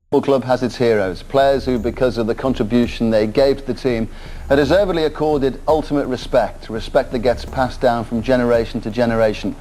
Football club has its heroes, players who, because of the contribution they gave to the team, are deservedly accorded ultimate respect that gets passed down from generation to generation.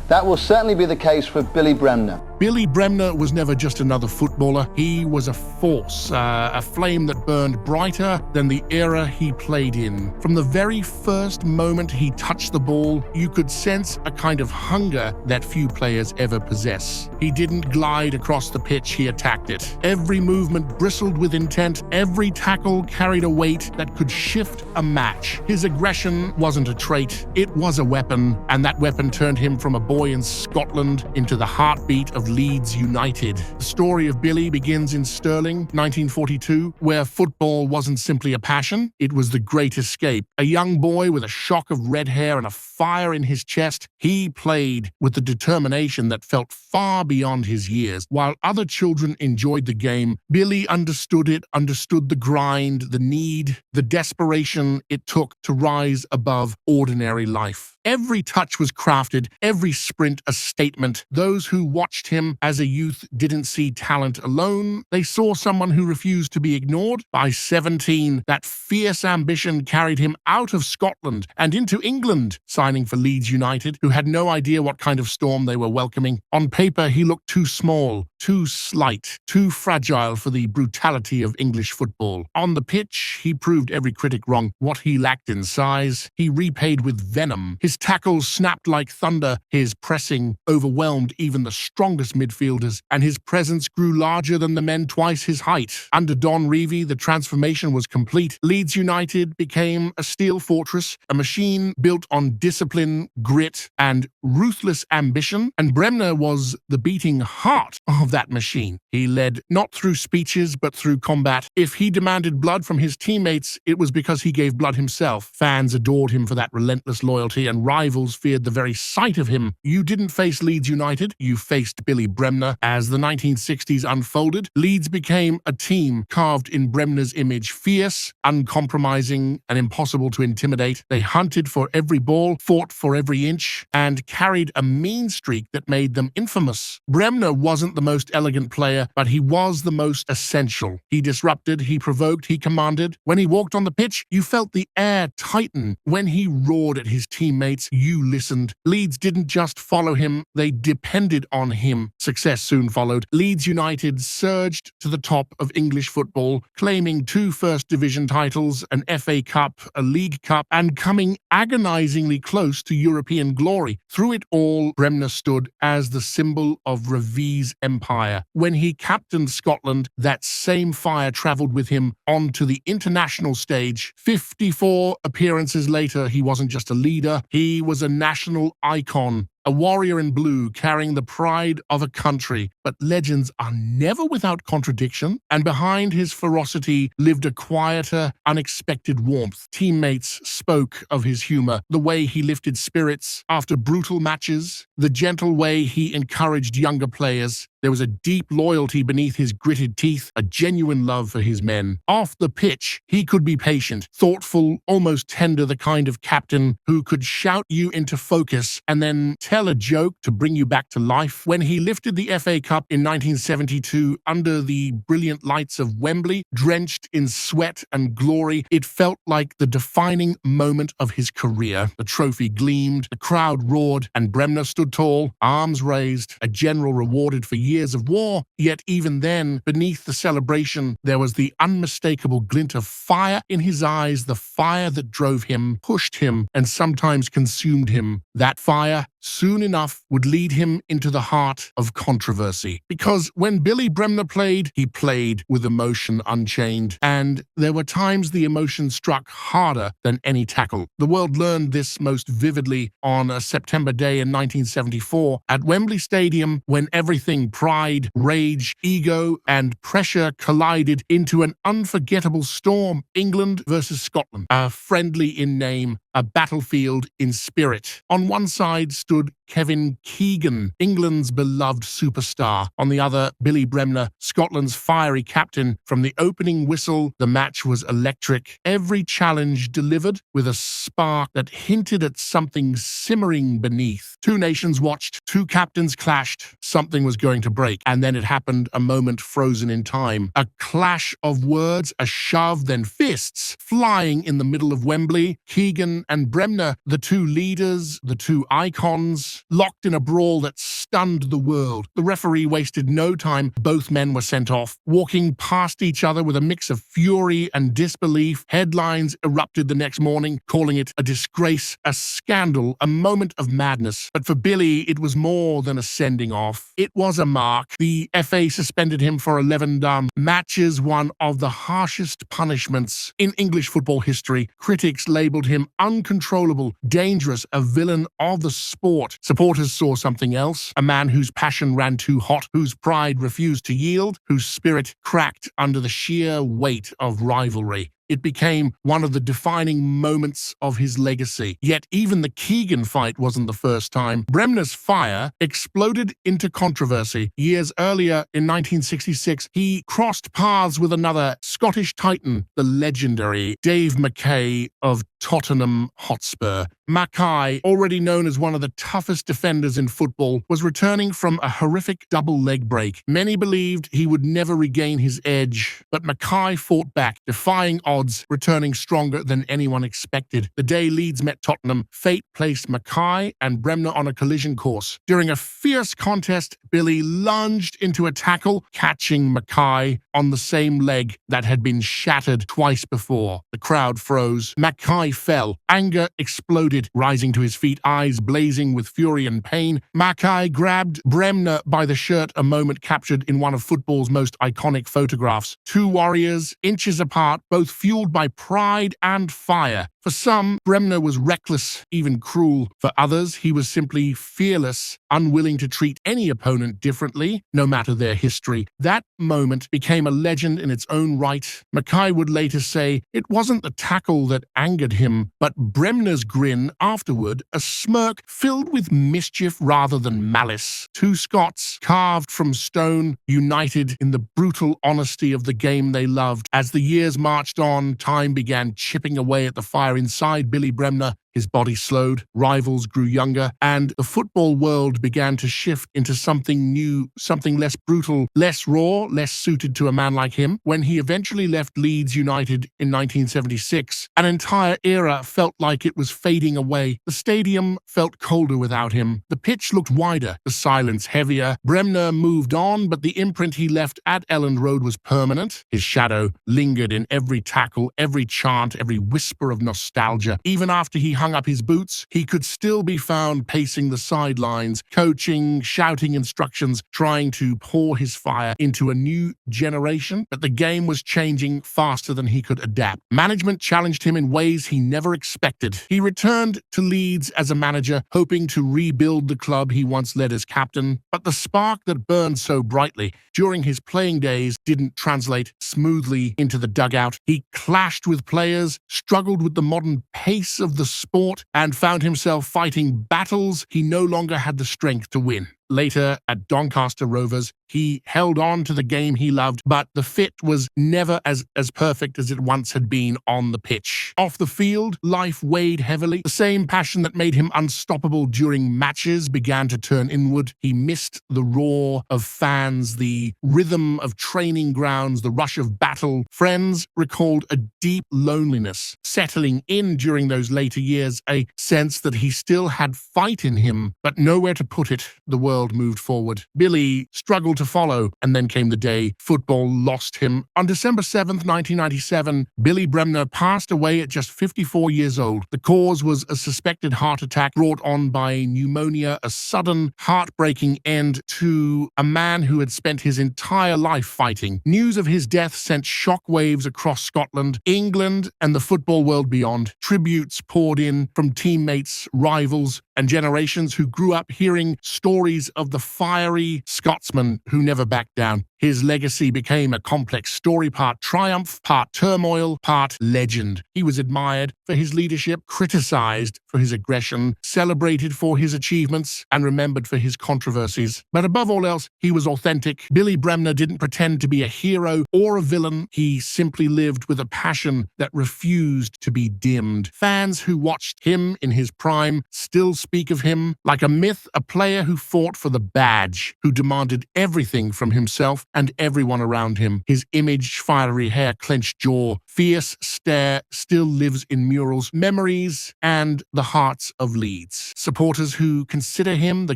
That will certainly be the case for Billy Bremner. Billy Bremner was never just another footballer. He was a force, a flame that burned brighter than the era he played in. From the very first moment he touched the ball, you could sense a kind of hunger that few players ever possess. He didn't glide across the pitch, he attacked it. Every movement bristled with intent, every tackle carried a weight that could shift a match. His aggression wasn't a trait, it was a weapon, and that weapon turned him from a boy in Scotland into the heartbeat of Leeds United. The story of Billy begins in Stirling, 1942, where football wasn't simply a passion, it was the great escape. A young boy with a shock of red hair and a fire in his chest, he played with the determination that felt far beyond his years. While other children enjoyed the game, Billy understood it, understood the grind, the need, the desperation it took to rise above ordinary life. Every touch was crafted, every sprint a statement. Those who watched him as a youth didn't see talent alone. They saw someone who refused to be ignored. By 17, that fierce ambition carried him out of Scotland and into England, signing for Leeds United, who had no idea what kind of storm they were welcoming. On paper, he looked too small, too slight, too fragile for the brutality of English football. On the pitch, he proved every critic wrong. What he lacked in size, he repaid with venom. His tackles snapped like thunder, his pressing overwhelmed even the strongest midfielders, and his presence grew larger than the men twice his height. Under Don Revie, the transformation was complete. Leeds United became a steel fortress, a machine built on discipline, grit, and ruthless ambition, and Bremner was the beating heart of that machine. He led not through speeches, but through combat. If he demanded blood from his teammates, it was because he gave blood himself. Fans adored him for that relentless loyalty, and rivals feared the very sight of him. You didn't face Leeds United, you faced Billy Bremner. As the 1960s unfolded, Leeds became a team carved in Bremner's image, fierce, uncompromising, and impossible to intimidate. They hunted for every ball, fought for every inch, and carried a mean streak that made them infamous. Bremner wasn't the most elegant player, but he was the most essential. He disrupted, he provoked, he commanded. When he walked on the pitch, you felt the air tighten. When he roared at his teammates, you listened. Leeds didn't just follow him, they depended on him. Success soon followed. Leeds United surged to the top of English football, claiming 2 First Division titles, an FA Cup, a League Cup, and coming agonizingly close to European glory. Through it all, Bremner stood as the symbol of Revie's empire. When he captained Scotland, that same fire travelled with him onto the international stage. 54 appearances later, he wasn't just a leader, he was a national icon. A warrior in blue carrying the pride of a country. But legends are never without contradiction, and behind his ferocity lived a quieter, unexpected warmth. Teammates spoke of his humor, the way he lifted spirits after brutal matches, the gentle way he encouraged younger players. There was a deep loyalty beneath his gritted teeth, a genuine love for his men. Off the pitch, he could be patient, thoughtful, almost tender, the kind of captain who could shout you into focus and then tell a joke to bring you back to life. When he lifted the FA Cup in 1972 under the brilliant lights of Wembley, drenched in sweat and glory, it felt like the defining moment of his career. The trophy gleamed, the crowd roared, and Bremner stood tall, arms raised, a general rewarded for years of war. Yet even then, beneath the celebration, there was the unmistakable glint of fire in his eyes, the fire that drove him, pushed him, and sometimes consumed him. That fire, soon enough, would lead him into the heart of controversy. Because when Billy Bremner played, he played with emotion unchained, and there were times the emotion struck harder than any tackle. The world learned this most vividly on a September day in 1974 at Wembley Stadium, when everything pride, rage, ego, and pressure collided into an unforgettable storm. England versus Scotland, a friendly in name, a battlefield in spirit. On one side stood Kevin Keegan, England's beloved superstar. On the other, Billy Bremner, Scotland's fiery captain. From the opening whistle, the match was electric. Every challenge delivered with a spark that hinted at something simmering beneath. Two nations watched, two captains clashed. Something was going to break, and then it happened, a moment frozen in time. A clash of words, a shove, then fists flying in the middle of Wembley. Keegan and Bremner, the two leaders, the two icons, locked in a brawl that stunned the world. The referee wasted no time. Both men were sent off. Walking past each other with a mix of fury and disbelief, headlines erupted the next morning, calling it a disgrace, a scandal, a moment of madness. But for Billy, it was more than a sending off. It was a mark. The FA suspended him for 11 matches, one of the harshest punishments in English football history. Critics labelled him uncontrollable, dangerous, a villain of the sport. Supporters saw something else, a man whose passion ran too hot, whose pride refused to yield, whose spirit cracked under the sheer weight of rivalry. It became one of the defining moments of his legacy. Yet even the Keegan fight wasn't the first time. Bremner's fire exploded into controversy. Years earlier, in 1966, he crossed paths with another Scottish titan, the legendary Dave Mackay of Tottenham Hotspur. Mackay, already known as one of the toughest defenders in football, was returning from a horrific double leg break. Many believed he would never regain his edge, but Mackay fought back, defying odds, returning stronger than anyone expected. The day Leeds met Tottenham, fate placed Mackay and Bremner on a collision course. During a fierce contest, Billy lunged into a tackle, catching Mackay on the same leg that had been shattered twice before. The crowd froze. Mackay fell. Anger exploded, rising to his feet, eyes blazing with fury and pain. Mackay grabbed Bremner by the shirt, a moment captured in one of football's most iconic photographs. Two warriors, inches apart, both fueled by pride and fire. For some, Bremner was reckless, even cruel. For others, he was simply fearless, unwilling to treat any opponent differently, no matter their history. That moment became a legend in its own right. Mackay would later say, "It wasn't the tackle that angered him, but Bremner's grin afterward, a smirk filled with mischief rather than malice." Two Scots, carved from stone, united in the brutal honesty of the game they loved. As the years marched on, time began chipping away at the fire inside Billy Bremner. His body slowed, rivals grew younger, and the football world began to shift into something new, something less brutal, less raw, less suited to a man like him. When he eventually left Leeds United in 1976, an entire era felt like it was fading away. The stadium felt colder without him. The pitch looked wider, the silence heavier. Bremner moved on, but the imprint he left at Elland Road was permanent. His shadow lingered in every tackle, every chant, every whisper of nostalgia. Even after he hung up his boots, he could still be found pacing the sidelines, coaching, shouting instructions, trying to pour his fire into a new generation. But the game was changing faster than he could adapt. Management challenged him in ways he never expected. He returned to Leeds as a manager, hoping to rebuild the club he once led as captain. But the spark that burned so brightly during his playing days didn't translate smoothly into the dugout. He clashed with players, struggled with the modern pace of the sport, and found himself fighting battles he no longer had the strength to win. Later, at Doncaster Rovers, he held on to the game he loved, but the fit was never as perfect as it once had been on the pitch. Off the field, life weighed heavily. The same passion that made him unstoppable during matches began to turn inward. He missed the roar of fans, the rhythm of training grounds, the rush of battle. Friends recalled a deep loneliness settling in during those later years, a sense that he still had fight in him, but nowhere to put it. The world moved forward. Billy struggled to follow, and then came the day football lost him. On December 7th, 1997, Billy Bremner passed away at just 54 years old. The cause was a suspected heart attack brought on by pneumonia, a sudden, heartbreaking end to a man who had spent his entire life fighting. News of his death sent shockwaves across Scotland, England, and the football world beyond. Tributes poured in from teammates, rivals, and generations who grew up hearing stories of the fiery Scotsman who never backed down. His legacy became a complex story, part triumph, part turmoil, part legend. He was admired for his leadership, criticized for his aggression, celebrated for his achievements, and remembered for his controversies. But above all else, he was authentic. Billy Bremner didn't pretend to be a hero or a villain. He simply lived with a passion that refused to be dimmed. Fans who watched him in his prime still speak of him like a myth, a player who fought for the badge, who demanded everything from himself and everyone around him. His image, fiery hair, clenched jaw, fierce stare still lives in murals, memories, and the hearts of Leeds. Supporters who consider him the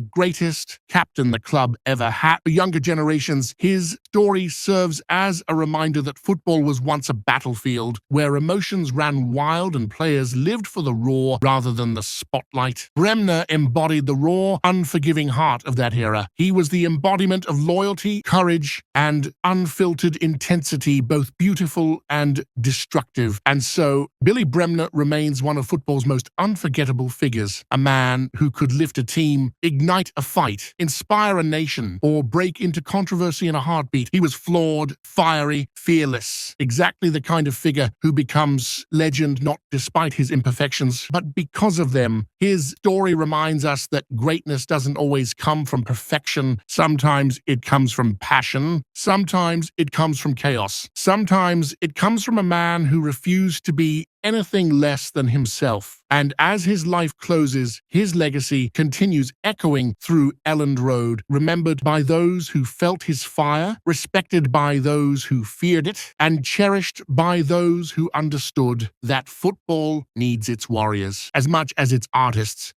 greatest captain the club ever had. For younger generations, his story serves as a reminder that football was once a battlefield where emotions ran wild and players lived for the raw rather than the spotlight. Bremner embodied the raw, unforgiving heart of that era. He was the embodiment of loyalty, courage, and unfiltered intensity, both beautiful and destructive. And so, Billy Bremner remains one of football's most unforgettable figures, a man who could lift a team, ignite a fight, inspire a nation, or break into controversy in a heartbeat. He was flawed, fiery, fearless, exactly the kind of figure who becomes legend not despite his imperfections, but because of them. His story reminds us that greatness doesn't always come from perfection. Sometimes it comes from passion. Sometimes it comes from chaos. Sometimes it comes from a man who refused to be anything less than himself. And as his life closes, his legacy continues echoing through Elland Road, remembered by those who felt his fire, respected by those who feared it, and cherished by those who understood that football needs its warriors as much as its artists.